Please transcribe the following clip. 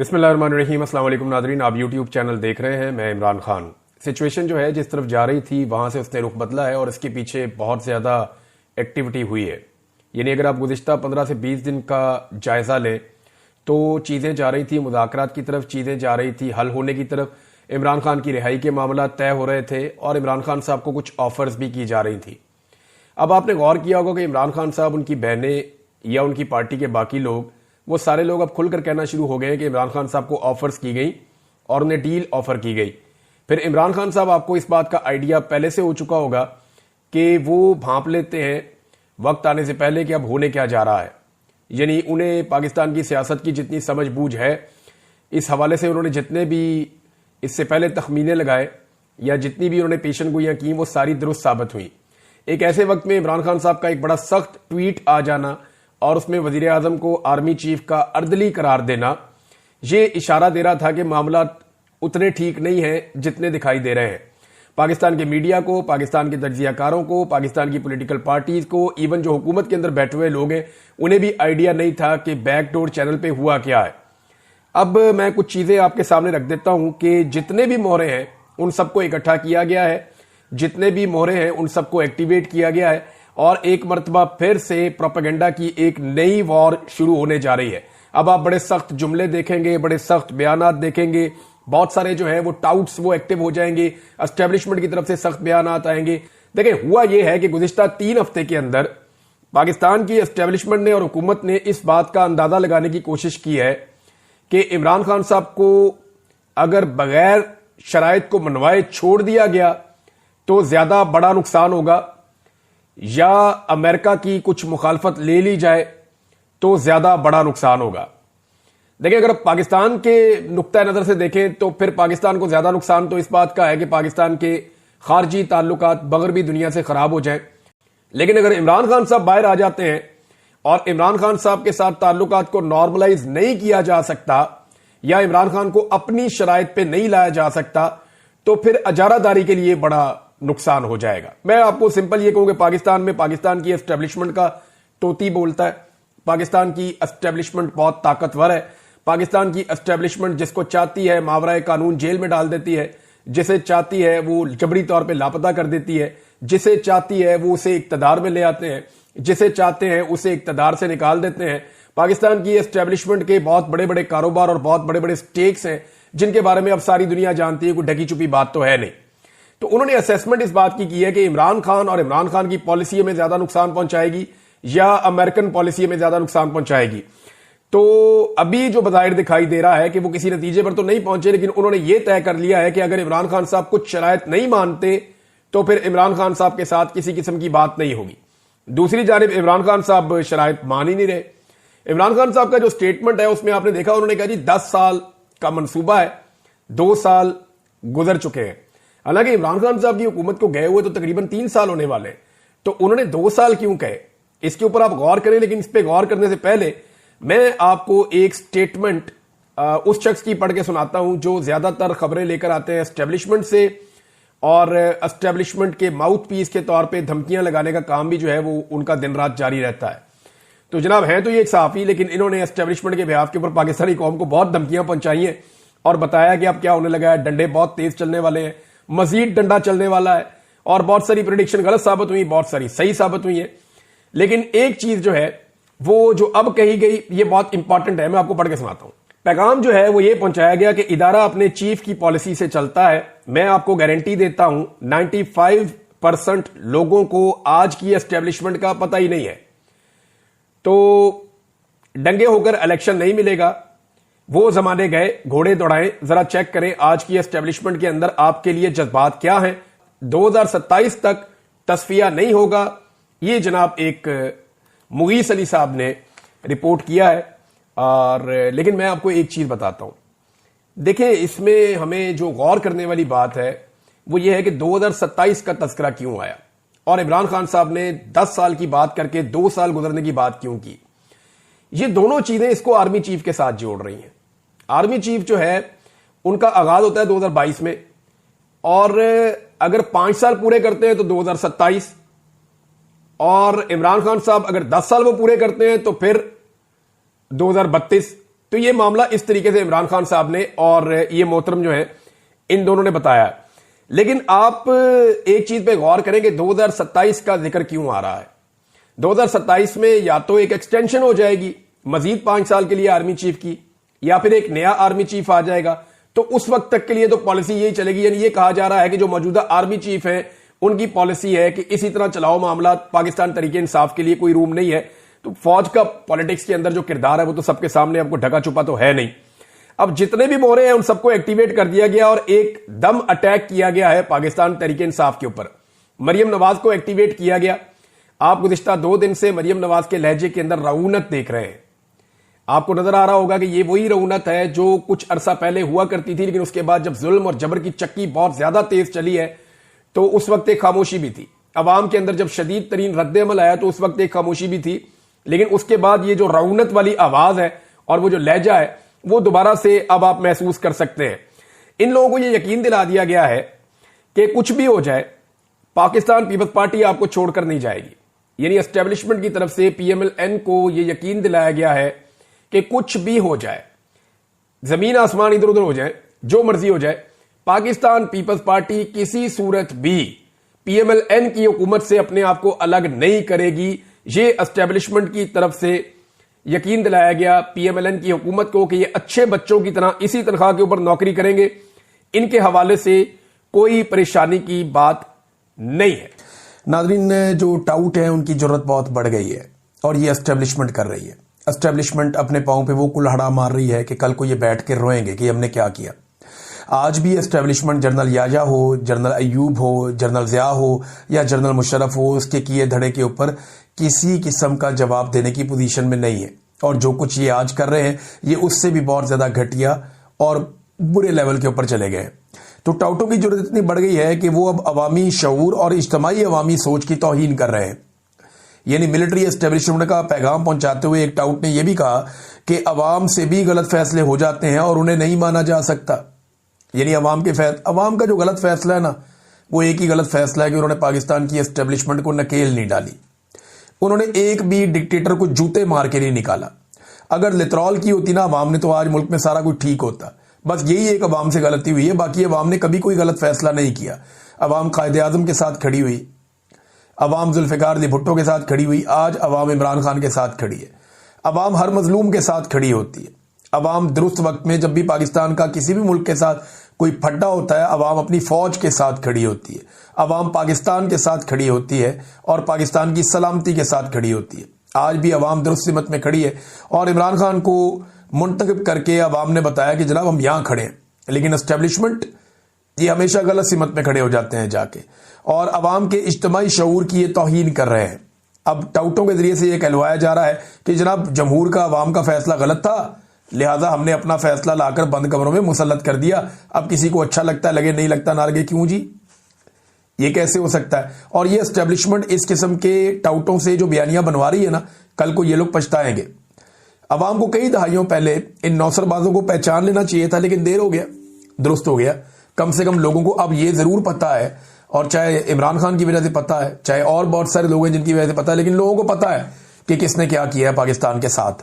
بسم اللہ الرحمن الرحیم۔ السلام علیکم ناظرین، آپ یوٹیوب چینل دیکھ رہے ہیں، میں عمران خان۔ سچویشن جو ہے جس طرف جا رہی تھی وہاں سے اس نے رخ بدلا ہے اور اس کے پیچھے بہت زیادہ ایکٹیویٹی ہوئی ہے۔ یعنی اگر آپ گزشتہ 15 سے 20 دن کا جائزہ لیں تو چیزیں جا رہی تھی مذاکرات کی طرف، چیزیں جا رہی تھی حل ہونے کی طرف۔ عمران خان کی رہائی کے معاملات طے ہو رہے تھے اور عمران خان صاحب کو کچھ آفرز بھی کی جا رہی تھی۔ اب آپ نے غور کیا ہوگا کہ عمران خان صاحب، ان کی بہنیں یا ان کی پارٹی کے باقی لوگ، وہ سارے لوگ اب کھل کر کہنا شروع ہو گئے کہ عمران خان صاحب کو آفرز کی گئی اور انہیں ڈیل آفر کی گئی۔ پھر عمران خان صاحب، آپ کو اس بات کا آئیڈیا پہلے سے ہو چکا ہوگا کہ وہ بھانپ لیتے ہیں وقت آنے سے پہلے کہ اب ہونے کیا جا رہا ہے۔ یعنی انہیں پاکستان کی سیاست کی جتنی سمجھ بوجھ ہے، اس حوالے سے انہوں نے جتنے بھی اس سے پہلے تخمینے لگائے یا جتنی بھی انہوں نے پیشن گوئیاں کی، وہ ساری درست ثابت ہوئی۔ ایک ایسے وقت میں عمران خان صاحب کا ایک بڑا سخت ٹویٹ آ جانا اور اس میں وزیر اعظم کو آرمی چیف کا اردلی قرار دینا، یہ اشارہ دے رہا تھا کہ معاملات اتنے ٹھیک نہیں ہیں جتنے دکھائی دے رہے ہیں۔ پاکستان کے میڈیا کو، پاکستان کے تجزیہ کاروں کو، پاکستان کی پولیٹیکل پارٹیز کو، ایون جو حکومت کے اندر بیٹھے ہوئے لوگ ہیں، انہیں بھی آئیڈیا نہیں تھا کہ بیک ڈور چینل پہ ہوا کیا ہے۔ اب میں کچھ چیزیں آپ کے سامنے رکھ دیتا ہوں کہ جتنے بھی مہرے ہیں ان سب کو اکٹھا کیا گیا ہے، جتنے بھی مہرے ہیں ان سب کو ایکٹیویٹ کیا گیا ہے اور ایک مرتبہ پھر سے پروپیگنڈا کی ایک نئی وار شروع ہونے جا رہی ہے۔ اب آپ بڑے سخت جملے دیکھیں گے، بڑے سخت بیانات دیکھیں گے، بہت سارے جو ہیں وہ ٹاؤٹس وہ ایکٹیو ہو جائیں گے، اسٹیبلشمنٹ کی طرف سے سخت بیانات آئیں گے۔ دیکھیں، ہوا یہ ہے کہ گزشتہ 3 ہفتے کے اندر پاکستان کی اسٹیبلشمنٹ نے اور حکومت نے اس بات کا اندازہ لگانے کی کوشش کی ہے کہ عمران خان صاحب کو اگر بغیر شرائط کو منوائے چھوڑ دیا گیا تو زیادہ بڑا نقصان ہوگا، یا امریکہ کی کچھ مخالفت لے لی جائے تو زیادہ بڑا نقصان ہوگا۔ دیکھیں، اگر پاکستان کے نقطہ نظر سے دیکھیں تو پھر پاکستان کو زیادہ نقصان تو اس بات کا ہے کہ پاکستان کے خارجی تعلقات مغربی دنیا سے خراب ہو جائیں۔ لیکن اگر عمران خان صاحب باہر آ جاتے ہیں اور عمران خان صاحب کے ساتھ تعلقات کو نارملائز نہیں کیا جا سکتا یا عمران خان کو اپنی شرائط پہ نہیں لایا جا سکتا تو پھر اجارہ داری کے لیے بڑا نقصان ہو جائے گا۔ میں آپ کو سمپل یہ کہوں کہ پاکستان میں پاکستان کی اسٹیبلشمنٹ کا توتی بولتا ہے۔ پاکستان کی اسٹیبلشمنٹ بہت طاقتور ہے۔ پاکستان کی اسٹیبلشمنٹ جس کو چاہتی ہے ماورائے قانون جیل میں ڈال دیتی ہے، جسے چاہتی ہے وہ جبری طور پہ لاپتہ کر دیتی ہے، جسے چاہتی ہے وہ اسے اقتدار میں لے آتے ہیں، جسے چاہتے ہیں اسے اقتدار سے نکال دیتے ہیں۔ پاکستان کی اسٹیبلشمنٹ کے بہت بڑے بڑے کاروبار اور بہت بڑے بڑے سٹیکس ہیں جن کے بارے میں اب ساری دنیا جانتی ہے، کوئی ڈھکی چھپی بات تو ہے نہیں۔ تو انہوں نے اسیسمنٹ اس بات کی ہے کہ عمران خان اور عمران خان کی پالیسی میں زیادہ نقصان پہنچائے گی یا امریکن پالیسی میں زیادہ نقصان پہنچائے گی۔ تو ابھی جو بظاہر دکھائی دے رہا ہے کہ وہ کسی نتیجے پر تو نہیں پہنچے، لیکن انہوں نے یہ طے کر لیا ہے کہ اگر عمران خان صاحب کچھ شرائط نہیں مانتے تو پھر عمران خان صاحب کے ساتھ کسی قسم کی بات نہیں ہوگی۔ دوسری جانب عمران خان صاحب شرائط مان ہی نہیں رہے۔ عمران خان صاحب کا جو سٹیٹمنٹ ہے اس میں آپ نے دیکھا، انہوں نے کہا جی 10 سال کا منصوبہ ہے، 2 سال گزر چکے ہیں۔ حالانکہ عمران خان صاحب کی حکومت کو گئے ہوئے تو تقریباً 3 سال ہونے والے ہیں، تو انہوں نے 2 سال کیوں کہے؟ اس کے اوپر آپ غور کریں، لیکن اس پہ غور کرنے سے پہلے میں آپ کو ایک سٹیٹمنٹ اس شخص کی پڑھ کے سناتا ہوں جو زیادہ تر خبریں لے کر آتے ہیں اسٹیبلشمنٹ سے، اور اسٹیبلشمنٹ کے ماؤتھ پیس کے طور پہ دھمکیاں لگانے کا کام بھی جو ہے وہ ان کا دن رات جاری رہتا ہے۔ تو جناب ہیں تو یہ ایک صحافی، لیکن انہوں نے اسٹیبلشمنٹ کے بہاف کے اوپر پاکستانی قوم کو بہت دھمکیاں پہنچائی ہیں اور بتایا کہ اب کیا ہونے لگا ہے، ڈنڈے بہت تیز چلنے والے ہیں، مزید ڈنڈا چلنے والا ہے، اور بہت ساری پریڈکشن غلط ثابت ہوئی، بہت ساری صحیح ثابت ہوئی ہیں۔ لیکن ایک چیز جو ہے وہ جو اب کہی گئی، یہ بہت امپورٹنٹ ہے، میں آپ کو پڑھ کے سناتا ہوں۔ پیغام جو ہے وہ یہ پہنچایا گیا کہ ادارہ اپنے چیف کی پالیسی سے چلتا ہے۔ میں آپ کو گارنٹی دیتا ہوں 95% لوگوں کو آج کی اسٹیبلشمنٹ کا پتہ ہی نہیں ہے۔ تو ڈنگے ہو کر الیکشن نہیں ملے گا، وہ زمانے گئے، گھوڑے دوڑائیں، ذرا چیک کریں آج کی اسٹیبلشمنٹ کے اندر آپ کے لیے جذبات کیا ہیں۔ 2027 تک تصفیہ نہیں ہوگا، یہ جناب ایک مغیث علی صاحب نے رپورٹ کیا ہے۔ اور لیکن میں آپ کو ایک چیز بتاتا ہوں، دیکھیں اس میں ہمیں جو غور کرنے والی بات ہے وہ یہ ہے کہ 2027 کا تذکرہ کیوں آیا اور عمران خان صاحب نے 10 سال کی بات کر کے 2 سال گزرنے کی بات کیوں کی۔ یہ دونوں چیزیں اس کو آرمی چیف کے ساتھ جوڑ رہی ہیں۔ آرمی چیف جو ہے ان کا آغاز ہوتا ہے 2022 میں، اور اگر 5 سال پورے کرتے ہیں تو 2027، اور عمران خان صاحب اگر 10 سال وہ پورے کرتے ہیں تو پھر 2032۔ تو یہ معاملہ اس طریقے سے عمران خان صاحب نے اور یہ محترم جو ہے ان دونوں نے بتایا. لیکن آپ ایک چیز پہ غور کریں کہ 2027 کا ذکر کیوں آ رہا ہے. 2027 میں یا تو ایک ایکسٹینشن ہو جائے گی مزید 5 سال کے لیے آرمی چیف کی, یا پھر ایک نیا آرمی چیف آ جائے گا. تو اس وقت تک کے لیے تو پالیسی یہی چلے گی. یعنی یہ کہا جا رہا ہے کہ جو موجودہ آرمی چیف ہیں ان کی پالیسی ہے کہ اسی طرح چلاؤ معاملات, پاکستان تحریک انصاف کے لیے کوئی روم نہیں ہے. تو فوج کا پالیٹکس کے اندر جو کردار ہے وہ تو سب کے سامنے آپ کو ڈھکا چھپا تو ہے نہیں. اب جتنے بھی مورے ہیں ان سب کو ایکٹیویٹ کر دیا گیا اور ایک دم اٹیک کیا گیا ہے پاکستان تحریک انصاف کے اوپر. مریم نواز کو ایکٹیویٹ کیا گیا. آپ گزشتہ 2 دن سے مریم نواز کے لہجے کے اندر رعونت دیکھ رہے ہیں. آپ کو نظر آ رہا ہوگا کہ یہ وہی رعونت ہے جو کچھ عرصہ پہلے ہوا کرتی تھی, لیکن اس کے بعد جب ظلم اور جبر کی چکی بہت زیادہ تیز چلی ہے تو اس وقت ایک خاموشی بھی تھی. عوام کے اندر جب شدید ترین رد عمل آیا تو اس وقت ایک خاموشی بھی تھی, لیکن اس کے بعد یہ جو رعونت والی آواز ہے اور وہ جو لہجہ ہے وہ دوبارہ سے اب آپ محسوس کر سکتے ہیں. ان لوگوں کو یہ یقین دلا دیا گیا ہے کہ کچھ بھی ہو جائے پاکستان پیپلز پارٹی آپ کو چھوڑ کر نہیں جائے گی. یعنی اسٹیبلشمنٹ کی طرف سے پی ایم ایل این کو یہ یقین دلایا گیا ہے کہ کچھ بھی ہو جائے, زمین آسمان ادھر ادھر ہو جائے, جو مرضی ہو جائے, پاکستان پیپلز پارٹی کسی صورت بھی پی ایم ایل این کی حکومت سے اپنے آپ کو الگ نہیں کرے گی. یہ اسٹیبلشمنٹ کی طرف سے یقین دلایا گیا پی ایم ایل این کی حکومت کو کہ یہ اچھے بچوں کی طرح اسی تنخواہ کے اوپر نوکری کریں گے. ان کے حوالے سے کوئی پریشانی کی بات نہیں ہے. ناظرین, جو ٹاؤٹ ہیں ان کی جرت بہت بڑھ گئی ہے اور یہ اسٹیبلشمنٹ کر رہی ہے. اسٹیبلشمنٹ اپنے پاؤں پہ وہ کلہڑا مار رہی ہے کہ کل کو یہ بیٹھ کے روئیں گے کہ ہم نے کیا کیا. آج بھی اسٹیبلشمنٹ جنرل یاجا ہو, جنرل ایوب ہو, جنرل ضیاء ہو یا جنرل مشرف ہو, اس کے کیے دھڑے کے اوپر کسی قسم کا جواب دینے کی پوزیشن میں نہیں ہے. اور جو کچھ یہ آج کر رہے ہیں یہ اس سے بھی بہت زیادہ گھٹیا اور برے لیول کے اوپر چلے گئے. تو ٹاؤٹوں کی ضرورت اتنی بڑھ گئی ہے کہ وہ اب عوامی شعور اور اجتماعی عوامی سوچ کی توہین کر رہے ہیں. یعنی ملٹری اسٹیبلشمنٹ کا پیغام پہنچاتے ہوئے ایک ٹاؤٹ نے یہ بھی کہا کہ عوام سے بھی غلط فیصلے ہو جاتے ہیں اور انہیں نہیں مانا جا سکتا. یعنی عوام کا جو غلط فیصلہ ہے نا, وہ ایک ہی غلط فیصلہ ہے کہ انہوں نے پاکستان کی اسٹیبلشمنٹ کو نکیل نہیں ڈالی. انہوں نے ایک بھی ڈکٹیٹر کو جوتے مار کے نہیں نکالا. اگر لترول کی ہوتی نا عوام نے تو آج ملک میں سارا کچھ ٹھیک ہوتا. بس یہی ایک عوام سے غلطی ہوئی ہے, باقی عوام نے کبھی کوئی غلط فیصلہ نہیں کیا. عوام قائد اعظم کے ساتھ کھڑی ہوئی, عوام ذوالفقار علی بھٹو کے ساتھ کھڑی ہوئی, آج عوام عمران خان کے ساتھ کھڑی ہے. عوام ہر مظلوم کے ساتھ کھڑی ہوتی ہے. عوام درست وقت میں جب بھی پاکستان کا کسی بھی ملک کے ساتھ کوئی پھڈا ہوتا ہے عوام اپنی فوج کے ساتھ کھڑی ہوتی ہے. عوام پاکستان کے ساتھ کھڑی ہوتی ہے اور پاکستان کی سلامتی کے ساتھ کھڑی ہوتی ہے. آج بھی عوام درست سمت میں کھڑی ہے اور عمران خان کو منتخب کر کے عوام نے بتایا کہ جناب ہم یہاں کھڑے ہیں. لیکن اسٹیبلشمنٹ یہ ہمیشہ غلط سمت میں کھڑے ہو جاتے ہیں جا کے, اور عوام کے اجتماعی شعور کی یہ توہین کر رہے ہیں. اب ٹاؤٹوں کے ذریعے سے یہ کہلوایا جا رہا ہے کہ جناب جمہور کا عوام کا فیصلہ غلط تھا, لہٰذا ہم نے اپنا فیصلہ لا کر بند کمروں میں مسلط کر دیا. اب کسی کو اچھا لگتا ہے لگے, نہیں لگتا نہ لگے. کیوں جی, یہ کیسے ہو سکتا ہے؟ اور یہ اسٹیبلشمنٹ اس قسم کے ٹاؤٹوں سے جو بیانیاں بنوا رہی ہے نا, کل کو یہ لوگ پچھتائیں گے. عوام کو کئی دہائیوں پہلے ان نوسر بازوں کو پہچان لینا چاہیے تھا, لیکن دیر ہو گیا, درست ہو گیا. کم سے کم لوگوں کو اب یہ ضرور پتا ہے, اور چاہے عمران خان کی وجہ سے پتا ہے, چاہے اور بہت سارے لوگ ہیں جن کی وجہ سے پتا ہے, لیکن لوگوں کو پتا ہے کہ کس نے کیا کیا ہے پاکستان کے ساتھ.